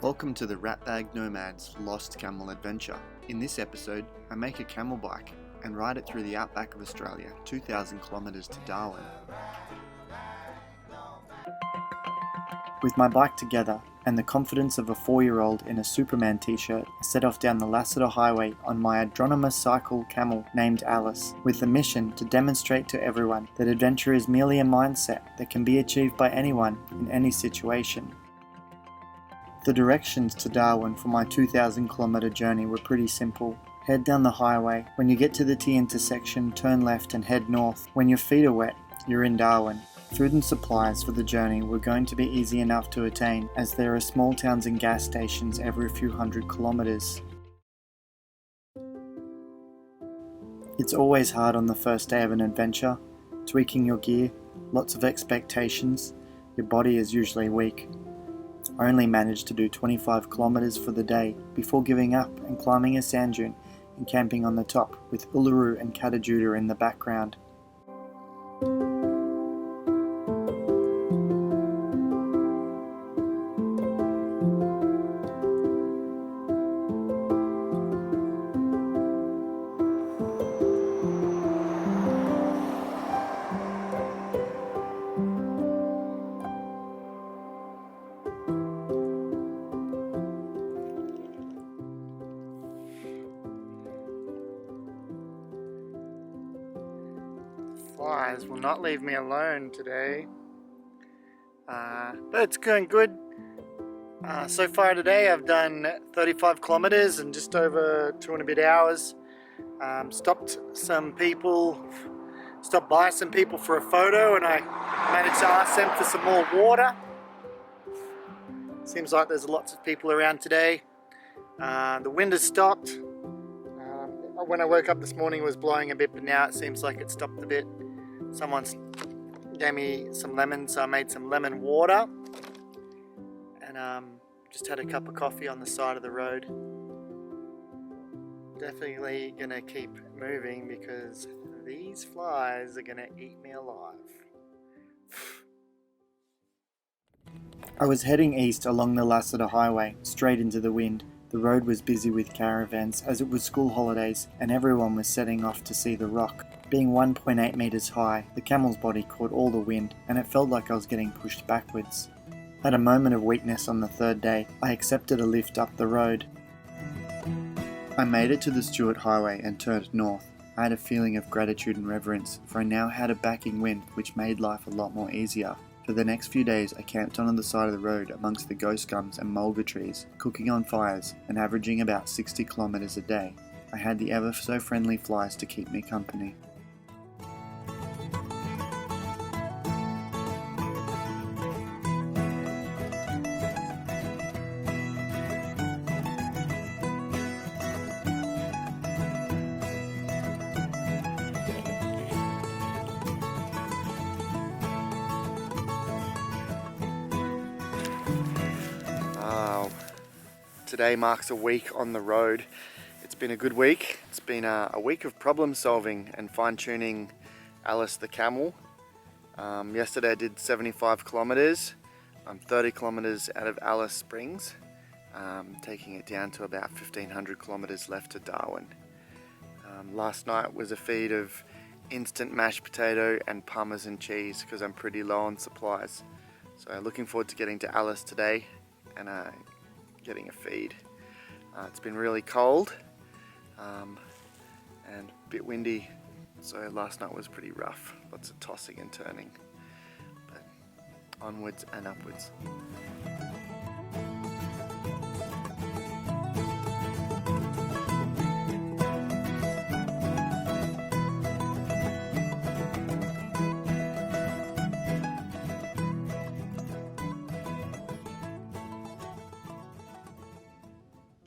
Welcome to the Ratbag Nomads Lost Camel Adventure. In this episode, I make a camel bike and ride it through the outback of Australia, 2,000 kilometres to Darwin. With my bike together and the confidence of a 4-year-old in a Superman t-shirt, I set off down the Lassiter Highway on my adronomous cycle camel named Alice, with the mission to demonstrate to everyone that adventure is merely a mindset that can be achieved by anyone in any situation. The directions to Darwin for my 2,000 kilometre journey were pretty simple. Head down the highway. When you get to the T intersection, turn left and head north. When your feet are wet, you're in Darwin. Food and supplies for the journey were going to be easy enough to attain, as there are small towns and gas stations every few hundred kilometres. It's always hard on the first day of an adventure. Tweaking your gear, lots of expectations. Your body is usually weak. I only managed to do 25 kilometres for the day before giving up and climbing a sand dune and camping on the top with Uluru and Katajuda in the background. Flies will not leave me alone today, but it's going good. So far today I've done 35 kilometers in just over 2 and a bit hours. Stopped by some people for a photo, and I managed to ask them for some more water. Seems like there's lots of people around today. The wind has stopped. When I woke up this morning it was blowing a bit, but now it seems like it stopped a bit. Someone's gave me some lemons, so I made some lemon water and just had a cup of coffee on the side of the road. Definitely gonna keep moving because these flies are gonna eat me alive. I was heading east along the Lassiter Highway, straight into the wind. The road was busy with caravans as it was school holidays and everyone was setting off to see the rock. Being 1.8 metres high, the camel's body caught all the wind and it felt like I was getting pushed backwards. At a moment of weakness on the third day, I accepted a lift up the road. I made it to the Stewart Highway and turned north. I had a feeling of gratitude and reverence, for I now had a backing wind which made life a lot more easier. For the next few days I camped on the side of the road amongst the ghost gums and mulga trees, cooking on fires and averaging about 60 kilometres a day. I had the ever so friendly flies to keep me company. Today marks a week on the road. It's been a good week. It's been a week of problem solving and fine-tuning Alice the camel. Yesterday I did 75 kilometers. I'm 30 kilometers out of Alice Springs, taking it down to about 1,500 kilometers left to Darwin. Last night was a feed of instant mashed potato and parmesan cheese because I'm pretty low on supplies. So looking forward to getting to Alice today and getting a feed. It's been really cold and a bit windy, so last night was pretty rough. Lots of tossing and turning, but onwards and upwards.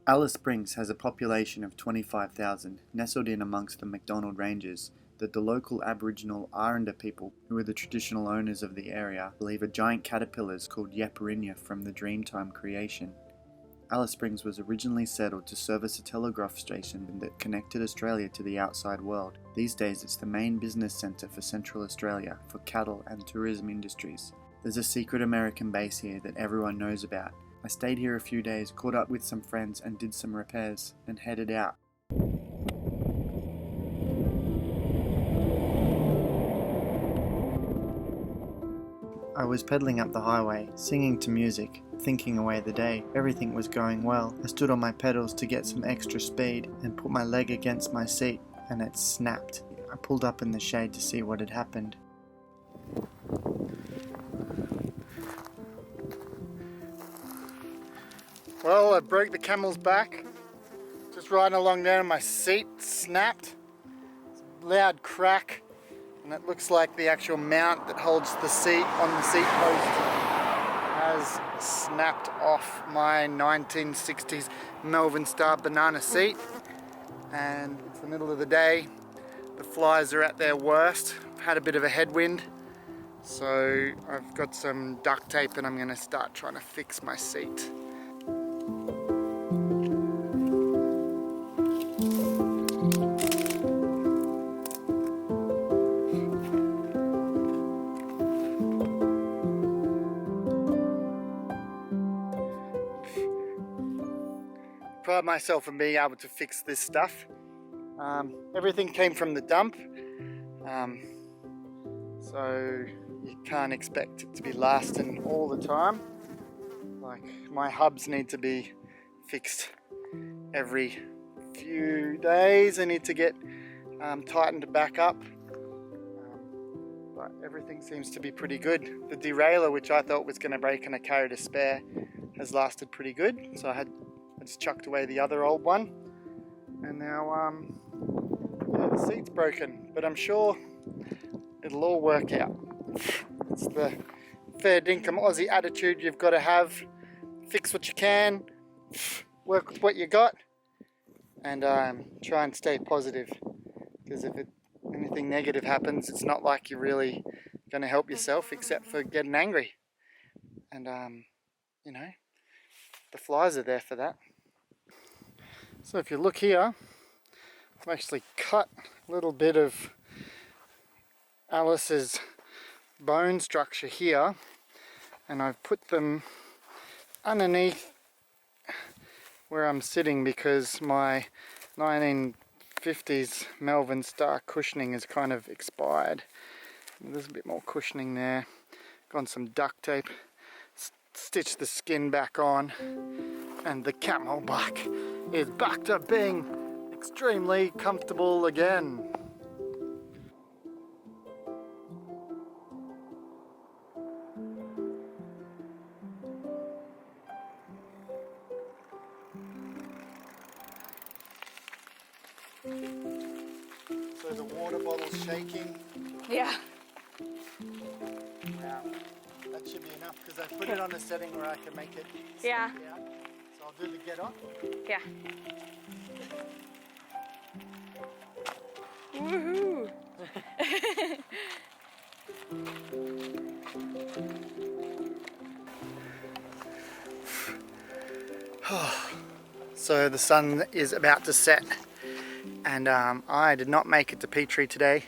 Alice Springs has a population of 25,000, nestled in amongst the MacDonnell Ranges, that the local Aboriginal Aranda people, who are the traditional owners of the area, believe are giant caterpillars called Yaparinya from the Dreamtime creation. Alice Springs was originally settled to service a telegraph station that connected Australia to the outside world. These days it's the main business centre for Central Australia for cattle and tourism industries. There's a secret American base here that everyone knows about, I stayed here a few days, caught up with some friends and did some repairs, and headed out. I was pedaling up the highway, singing to music, thinking away the day. Everything was going well. I stood on my pedals to get some extra speed and put my leg against my seat, and it snapped. I pulled up in the shade to see what had happened. Well, I broke the camel's back. Just riding along there and my seat snapped. Loud crack. And it looks like the actual mount that holds the seat on the seat post has snapped off my 1960s Melvin Star banana seat. And it's the middle of the day. The flies are at their worst. I've had a bit of a headwind. So I've got some duct tape and I'm going to start trying to fix my seat. Pride myself on being able to fix this stuff. Everything came from the dump, so you can't expect it to be lasting all the time. Like, my hubs need to be fixed every few days. I need to get tightened back up, but everything seems to be pretty good. The derailleur, which I thought was going to break and I carried a spare, has lasted pretty good, so I just chucked away the other old one, and now yeah, the seat's broken, but I'm sure it'll all work out. It's the fair dinkum Aussie attitude you've got to have. Fix what you can, work with what you got, and try and stay positive, because if anything negative happens, it's not like you're really going to help yourself except for getting angry. And you know, the flies are there for that. So if you look here, I've actually cut a little bit of Alice's bone structure here, and I've put them underneath where I'm sitting, because my 1950s Melvin Star cushioning has kind of expired. There's a bit more cushioning there. Got some duct tape, stitched the skin back on, and the camel back is back to being extremely comfortable again. So the water bottle's shaking. Yeah. Now, that should be enough, because I put it on a setting where I can make it Yeah. stand out. So I'll do the get on. Yeah. Woohoo! So the sun is about to set, and I did not make it to Petrie today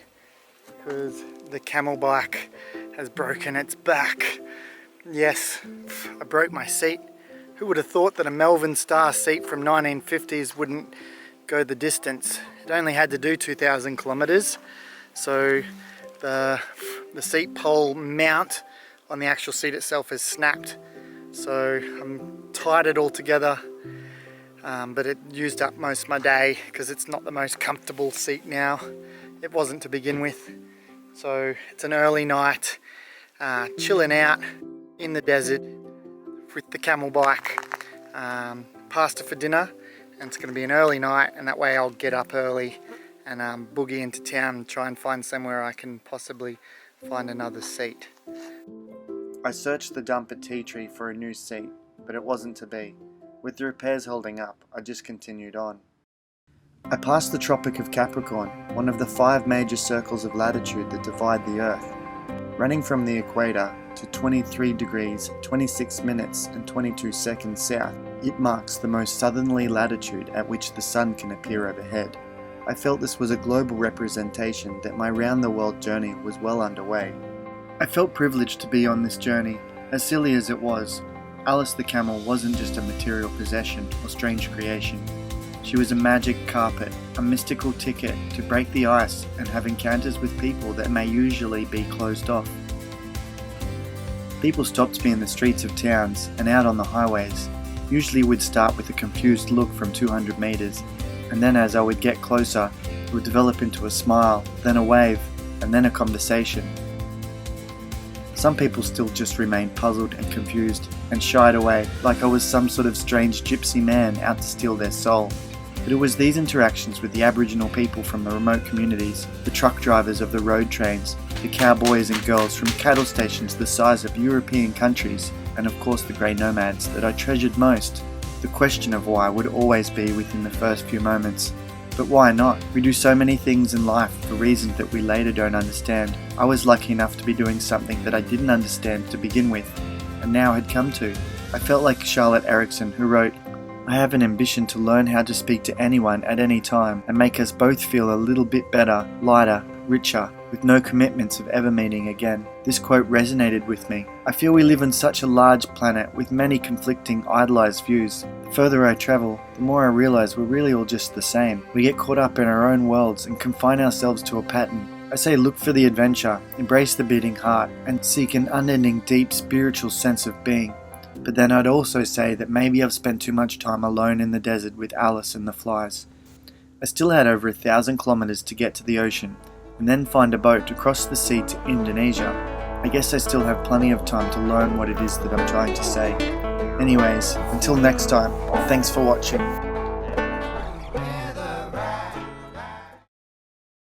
because the camel bike has broken its back. Yes, I broke my seat. Who would have thought that a Melvin Star seat from 1950s wouldn't go the distance? It only had to do 2,000 kilometers. So the seat pole mount on the actual seat itself has snapped. So I'm tied it all together, but it used up most of my day because it's not the most comfortable seat now. It wasn't to begin with. So it's an early night, chilling out in the desert with the camel bike, pasta for dinner, and it's going to be an early night, and that way I'll get up early and boogie into town and try and find somewhere I can possibly find another seat. I searched the dump at Tea Tree for a new seat, but it wasn't to be. With the repairs holding up, I just continued on. I passed the Tropic of Capricorn, one of the 5 major circles of latitude that divide the Earth. Running from the equator to 23 degrees, 26 minutes and 22 seconds south, it marks the most southerly latitude at which the sun can appear overhead. I felt this was a global representation that my round-the-world journey was well underway. I felt privileged to be on this journey, as silly as it was. Alice the camel wasn't just a material possession or strange creation. She was a magic carpet, a mystical ticket to break the ice and have encounters with people that may usually be closed off. People stopped me in the streets of towns and out on the highways. Usually would start with a confused look from 200 meters, and then as I would get closer, it would develop into a smile, then a wave, and then a conversation. Some people still just remained puzzled and confused and shied away like I was some sort of strange gypsy man out to steal their soul. But it was these interactions with the Aboriginal people from the remote communities, the truck drivers of the road trains, the cowboys and girls from cattle stations the size of European countries, and of course the grey nomads that I treasured most. The question of why would always be within the first few moments. But why not? We do so many things in life for reasons that we later don't understand. I was lucky enough to be doing something that I didn't understand to begin with, and now had come to. I felt like Charlotte Erickson, who wrote, "I have an ambition to learn how to speak to anyone at any time and make us both feel a little bit better, lighter, richer, with no commitments of ever meeting again." This quote resonated with me. I feel we live on such a large planet with many conflicting, idealized views. The further I travel, the more I realize we're really all just the same. We get caught up in our own worlds and confine ourselves to a pattern. I say look for the adventure, embrace the beating heart, and seek an unending deep spiritual sense of being. But then I'd also say that maybe I've spent too much time alone in the desert with Alice and the flies. I still had over 1,000 kilometers to get to the ocean, and then find a boat to cross the sea to Indonesia. I guess I still have plenty of time to learn what it is that I'm trying to say. Anyways, until next time, thanks for watching.